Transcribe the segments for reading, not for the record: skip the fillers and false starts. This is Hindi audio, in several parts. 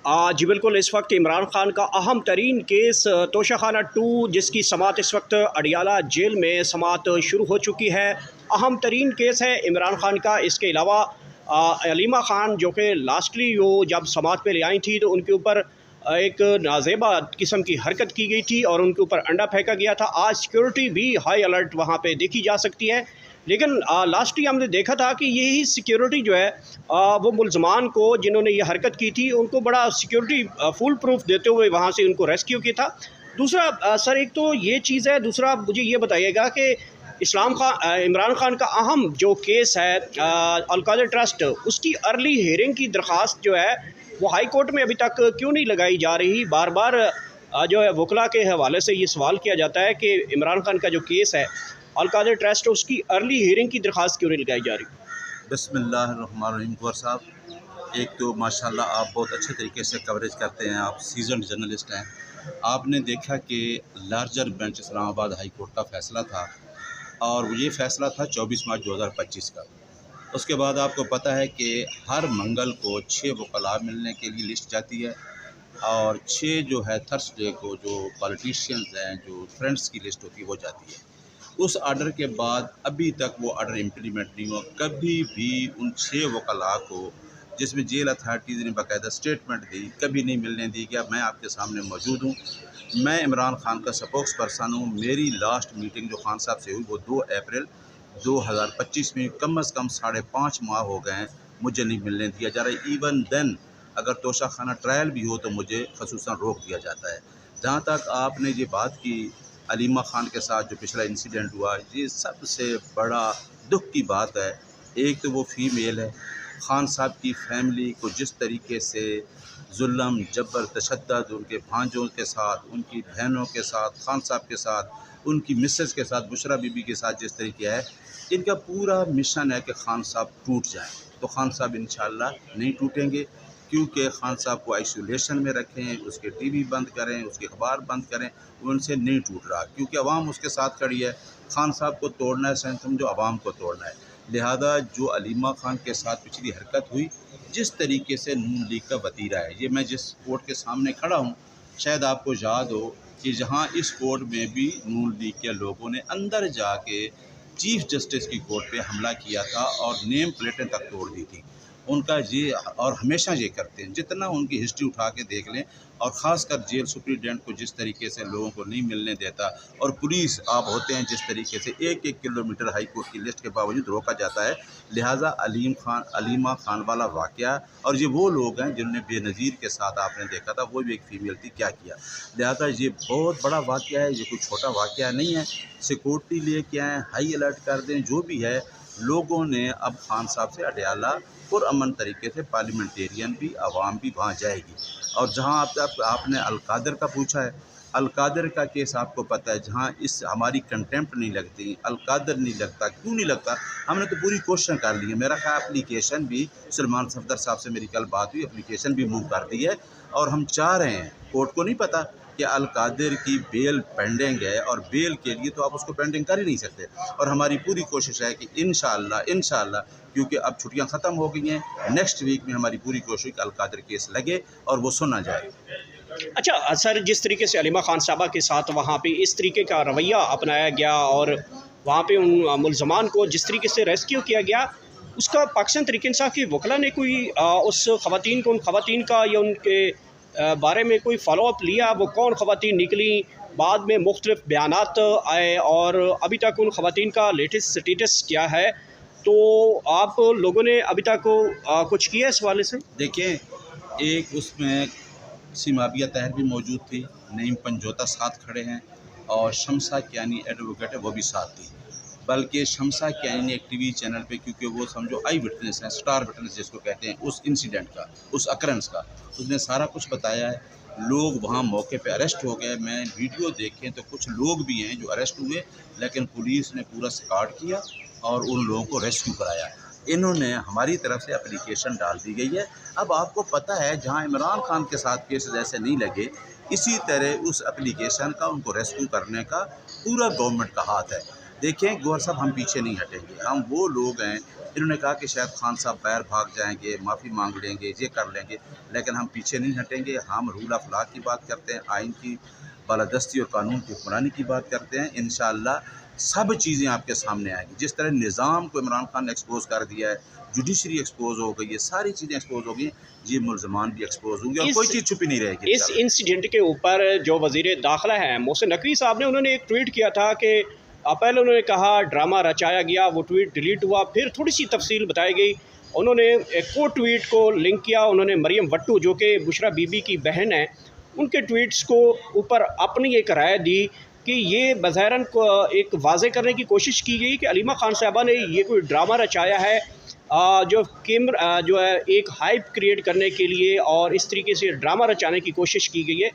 जी बिल्कुल, इस वक्त इमरान खान का अहम तरीन केस तोशाखाना 2 जिसकी समाअत इस वक्त अडियाला जेल में समाअत शुरू हो चुकी है। अहम तरीन केस है इमरान खान का। इसके अलावा अलीमा खान जो कि लास्टली वो जब समाअत पे ले आई थी तो उनके ऊपर एक नाजेबा किस्म की हरकत की गई थी और उनके ऊपर अंडा फेंका गया था। आज सिक्योरिटी भी हाई अलर्ट वहाँ पे देखी जा सकती है। लेकिन लास्टली हमने देखा था कि यही सिक्योरिटी जो है वो मुलजमान को जिन्होंने ये हरकत की थी उनको बड़ा सिक्योरिटी फुल प्रूफ देते हुए वहाँ से उनको रेस्क्यू किया था। दूसरा सर एक तो ये चीज़ है, दूसरा मुझे ये बताइएगा कि इमरान खान का अहम जो केस है अल-कादर ट्रस्ट, उसकी अर्ली हियरिंग की दरख्वास्त जो है वो हाई कोर्ट में अभी तक क्यों नहीं लगाई जा रही? बार बार जो है वकला के हवाले से ये सवाल किया जाता है कि इमरान खान का जो केस है अल-कादर ट्रस्ट, उसकी अर्ली हियरिंग की दरख्वास्त क्यों नहीं लगाई जा रही? बिस्मिल्लाहिर्रहमानिर्रहीम। कुंवर साहब, एक तो माशाल्लाह आप बहुत अच्छे तरीके से कवरेज करते हैं, आप सीजन्ड जर्नलिस्ट हैं। आपने देखा कि larger bench Islamabad high court का फ़ैसला था और ये फ़ैसला था 24 मार्च 2025 का। उसके बाद आपको पता है कि हर मंगल को 6 वकला मिलने के लिए लिस्ट जाती है और 6 जो है थर्सडे को जो पॉलिटिशियंस हैं, जो फ्रेंड्स की लिस्ट होती है, वो जाती है। उस आर्डर के बाद अभी तक वो आर्डर इम्प्लीमेंट नहीं हुआ। कभी भी उन 6 वकला को, जिसमें जेल अथॉरिटीज़ ने बाकायदा स्टेटमेंट दी, कभी नहीं मिलने दी कि मैं आपके सामने मौजूद हूँ, मैं इमरान खान का स्पोक्स पर्सन हूँ। मेरी लास्ट मीटिंग जो खान साहब से हुई वो 2 अप्रैल 2025 में, कम अज़ कम 5.5 माह हो गए हैं, मुझे नहीं मिलने दिया जा रहा है। इवन देन अगर तोशाखाना ट्रायल भी हो तो मुझे खसूसन रोक दिया जाता है। जहाँ तक आपने ये बात की अलीमा खान के साथ जो पिछला इंसिडेंट हुआ, ये सबसे बड़ा दुख की बात है। एक तो वो फ़ीमेल है, खान साहब की फैमिली को जिस तरीके से जुल्म, जबर, तशद्दुद उनके भांजों के साथ, उनकी बहनों के साथ, खान साहब के साथ, उनकी मिसेस के साथ, बुशरा बीबी के साथ जिस तरीके है, इनका पूरा मिशन है कि खान साहब टूट जाएँ। तो खान साहब इंशाअल्लाह नहीं टूटेंगे, क्योंकि खान साहब को आइसोलेशन में रखें, उसके टीवी बंद करें, उसके अखबार बंद करें, उनसे नहीं टूट रहा, क्योंकि अवाम उसके साथ खड़ी है। खान साहब को तोड़ना है, समझो अवाम को तोड़ना है। लिहाजा जो अलीमा खान के साथ पिछली हरकत हुई, जिस तरीके से नून लीग का वतीरा है, ये मैं जिस कोर्ट के सामने खड़ा हूँ, शायद आपको याद हो कि जहाँ इस कोर्ट में भी नून लीग के लोगों ने अंदर जाके चीफ जस्टिस की कोर्ट पे हमला किया था और नेम प्लेटें तक तोड़ दी थी। उनका ये, और हमेशा ये करते हैं, जितना उनकी हिस्ट्री उठा के देख लें, और ख़ासकर जेल सुप्रिटेंडेंट को जिस तरीके से लोगों को नहीं मिलने देता, और पुलिस आप होते हैं जिस तरीके से 1-1 किलोमीटर हाई कोर्ट की लिस्ट के बावजूद रोका जाता है। लिहाजा अलीमा खान वाला वाक़या, और ये वो लोग हैं जिन्होंने बेनज़ीर के साथ आपने देखा था, वो भी एक फ़ीमेल थी, क्या किया। लिहाजा ये बहुत बड़ा वाक़या है, ये कोई छोटा वाक़या नहीं है। सिक्योरिटी लेके आएँ, हाई अलर्ट कर दें, जो भी है। लोगों ने अब खान साहब से अडयाला पुरअमन तरीके से, पार्लियामेंटेरियन भी, आवाम भी वहाँ जाएगी। और जहाँ आपने अल-कादर का पूछा है, अल-कादर का केस आपको पता है, जहाँ इस हमारी कंटेम्प्ट नहीं लगती, अल-कादर नहीं लगता, क्यों नहीं लगता? हमने तो पूरी कोशिश कर ली है। मेरा ख्याल एप्लीकेशन भी सलमान सफदर साहब से मेरी कल बात हुई, एप्लीकेशन भी मूव कर दी है, और हम चाह रहे हैं, कोर्ट को नहीं पता कि अल-कादर की बेल पेंडिंग है, और बेल के लिए तो आप उसको पेंडिंग कर ही नहीं सकते। और हमारी पूरी कोशिश है कि इंशाअल्लाह, क्योंकि अब छुट्टियां ख़त्म हो गई हैं, नेक्स्ट वीक में हमारी पूरी कोशिश अल-कादर केस लगे और वो सुना जाए। अच्छा सर, जिस तरीके से अलीमा खान साहबा के साथ वहाँ पे इस तरीके का रवैया अपनाया गया और वहाँ पे उन मुलजमान को जिस तरीके से रेस्क्यू किया गया, उसका पाकिस्तान तहरीक इंसाफ की वकला ने कोई उस खवातीन को, उन खवातीन का या उनके बारे में कोई फॉलोअप लिया? वो कौन खवातीन निकली? बाद में मुख्तलिफ बयानात आए और अभी तक उन खवातीन का लेटेस्ट स्टेटस क्या है? तो आप लोगों ने अभी तक कुछ किया इस हवाले से? देखिए, एक उसमें सिमाबिया तहर भी मौजूद थी, नईम पंजोता साथ खड़े हैं, और शमसा कियानी एडवोकेट है, वो भी साथ थी। बल्कि शमसा कियानी ने एक टीवी चैनल पे, क्योंकि वो समझो आई विटनेस हैं, स्टार विटनेस जिसको कहते हैं, उस इंसिडेंट का, उस अकरेंस का, उसने सारा कुछ बताया है। लोग वहाँ मौके पे अरेस्ट हो गए। मैं वीडियो देखें तो कुछ लोग भी हैं जो अरेस्ट हुए, लेकिन पुलिस ने पूरा स्काड किया और उन लोगों को रेस्क्यू कराया। इन्होंने हमारी तरफ से एप्लीकेशन डाल दी गई है। अब आपको पता है, जहां इमरान खान के साथ केसेस ऐसे नहीं लगे, इसी तरह उस एप्लीकेशन का, उनको रेस्क्यू करने का पूरा गवर्नमेंट का हाथ है। देखें गौर साहब, हम पीछे नहीं हटेंगे। हम वो लोग हैं इन्होंने कहा कि शायद खान साहब बाहर भाग जाएंगे, माफ़ी मांग लेंगे, ये कर लेंगे, लेकिन हम पीछे नहीं हटेंगे। हम रूल ऑफ लॉ की बात करते हैं, आइन की बालादस्ती और कानून की हुक्मरानी की बात करते हैं। इंशाअल्लाह सब चीज़ें आपके सामने आएंगी। जिस तरह निज़ाम को इमरान खान ने एक्सपोज कर दिया है, जुडिशरी एक्सपोज हो गई है, सारी चीज़ें एक्सपोज हो गई, ये मुलजमान भी एक्सपोज होंगे और कोई चीज़ छुपी नहीं रहेगी। इस इंसिडेंट के ऊपर जो वज़ीर दाखिला हैं मोहसिन नकवी साहब ने, उन्होंने एक ट्वीट किया था कि पहले उन्होंने कहा ड्रामा रचाया गया, वो ट्वीट डिलीट हुआ, फिर थोड़ी सी तफसील बताई गई। उन्होंने एक को ट्वीट को लिंक किया, उन्होंने मरियम भट्टू जो कि बुशरा बीबी की बहन है, उनके ट्वीट्स को ऊपर अपनी एक राय दी कि ये बज़ाहिरन को एक वाज़े करने की कोशिश की गई कि अलीमा खान साहबा ने ये कोई ड्रामा रचाया है जो है एक हाइप क्रिएट करने के लिए, और इस तरीके से ड्रामा रचाने की कोशिश की गई है।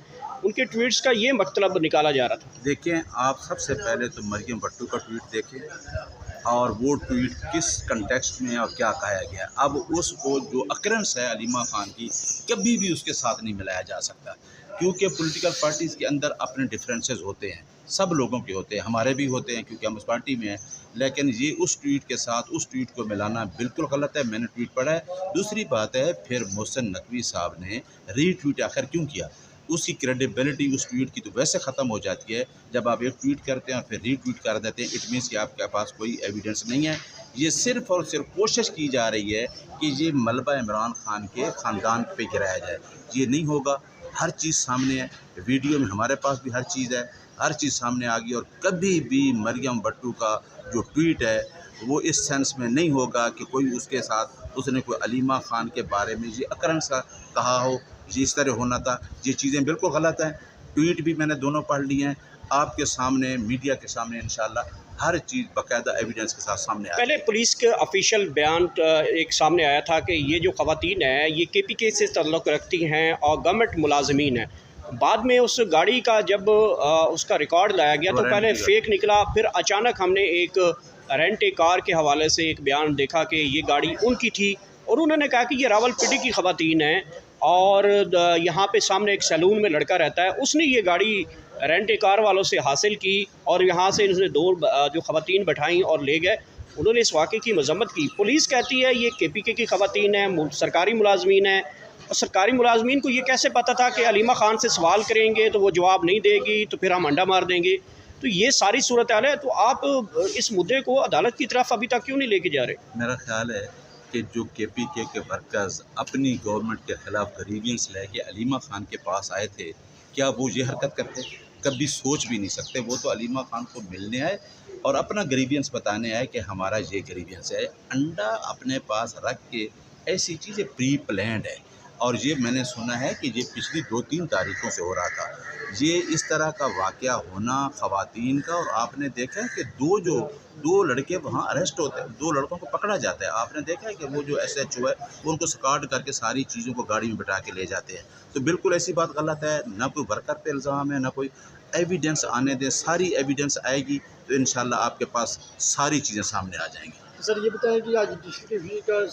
उनके ट्वीट्स का ये मतलब निकाला जा रहा था। देखें, आप सबसे पहले तो मरियम भट्टू का ट्वीट देखें और वो ट्वीट किस कंटेक्स्ट में और क्या कहा गया। अब उसको जो अकरेंस है अलीमा खान की, कभी भी उसके साथ नहीं मिलाया जा सकता, क्योंकि पॉलिटिकल पार्टीज़ के अंदर अपने डिफरेंसेस होते हैं, सब लोगों के होते हैं, हमारे भी होते हैं क्योंकि हम उस पार्टी में हैं। लेकिन ये उस ट्वीट के साथ उस ट्वीट को मिलाना बिल्कुल गलत है। मैंने ट्वीट पढ़ा है। दूसरी बात है, फिर मोहसिन नकवी साहब ने रीट्वीट आखिर क्यों किया? उसकी क्रेडिबिलिटी उस ट्वीट की तो वैसे ख़त्म हो जाती है जब आप एक ट्वीट करते हैं और फिर रीट्वीट कर देते हैं। इट मीन्स कि आपके पास कोई एविडेंस नहीं है। ये सिर्फ़ और सिर्फ कोशिश की जा रही है कि ये मलबा इमरान खान के ख़ानदान पे गिराया जाए। ये नहीं होगा। हर चीज़ सामने है, वीडियो में हमारे पास भी हर चीज़ है, हर चीज़ सामने आ गई। और कभी भी मरियम भट्टू का जो ट्वीट है वो इस सेंस में नहीं होगा कि कोई उसके साथ उसने कोई अलीमा खान के बारे में ये अकरंस कहा हो, ये इस तरह होना था। ये चीज़ें बिल्कुल गलत हैं। ट्वीट भी मैंने दोनों पढ़ लिए हैं, आपके सामने मीडिया के सामने इंशाल्लाह हर चीज़ बाकायदा एविडेंस के साथ सामने आ पहले पुलिस के ऑफिशियल बयान एक सामने आया था कि ये जो ख़वातीन हैं ये KPK से ताल्लुक़ रखती हैं और गवर्नमेंट मुलाजमीन हैं। बाद में उस गाड़ी का जब उसका रिकॉर्ड लाया गया तो पहले फेक निकला, फिर अचानक हमने एक रेंट ए कार के हवाले से एक बयान देखा कि ये गाड़ी उनकी थी, और उन्होंने कहा कि ये रावलपिंडी की ख़वातीन हैं और यहाँ पे सामने एक सैलून में लड़का रहता है, उसने ये गाड़ी रेंट ए कार वालों से हासिल की और यहाँ से इन्होंने दो जो ख़वातीन बैठाई और ले गए। उन्होंने इस वाक़े की मज़म्मत की। पुलिस कहती है ये KPK की ख़वातीन हैं, सरकारी मुलाजमीन हैं, और सरकारी मुलाजमीन को ये कैसे पता था कि अलीमा खान से सवाल करेंगे तो वो जवाब नहीं देगी तो फिर हम अंडा मार देंगे। तो ये सारी सूरत हाल है। तो आप इस मुद्दे को अदालत की तरफ अभी तक क्यों नहीं लेके जा रहे? मेरा ख्याल है कि जो KPK के वर्कर्स अपनी गवर्नमेंट के ख़िलाफ़ ग्रीवियंस लेके अलीमा खान के पास आए थे, क्या वो ये हरकत करते? कभी सोच भी नहीं सकते। वो तो अलीमा खान को मिलने आए और अपना ग्रीवियंस बताने आए कि हमारा ये ग्रीवियंस है। अंडा अपने पास रख के ऐसी चीज़ें प्री प्लान्ड है, और ये मैंने सुना है कि ये पिछली 2-3 तारीखों से हो रहा था। ये इस तरह का वाक़या होना ख़वातीन का, और आपने देखा है कि दो लड़के वहाँ अरेस्ट होते हैं, 2 लड़कों को पकड़ा जाता है। आपने देखा है कि वो जो SHO है वो उनको स्कॉट करके सारी चीज़ों को गाड़ी में बिठा के ले जाते हैं। तो बिल्कुल ऐसी बात गलत है। ना कोई वर्कर पे इल्ज़ाम है, ना कोई एविडेंस आने दें। सारी एविडेंस आएगी तो इंशाल्लाह आपके पास सारी चीज़ें सामने आ जाएंगी। सर ये बताएं कि आज डिस्ट्रिक्ट का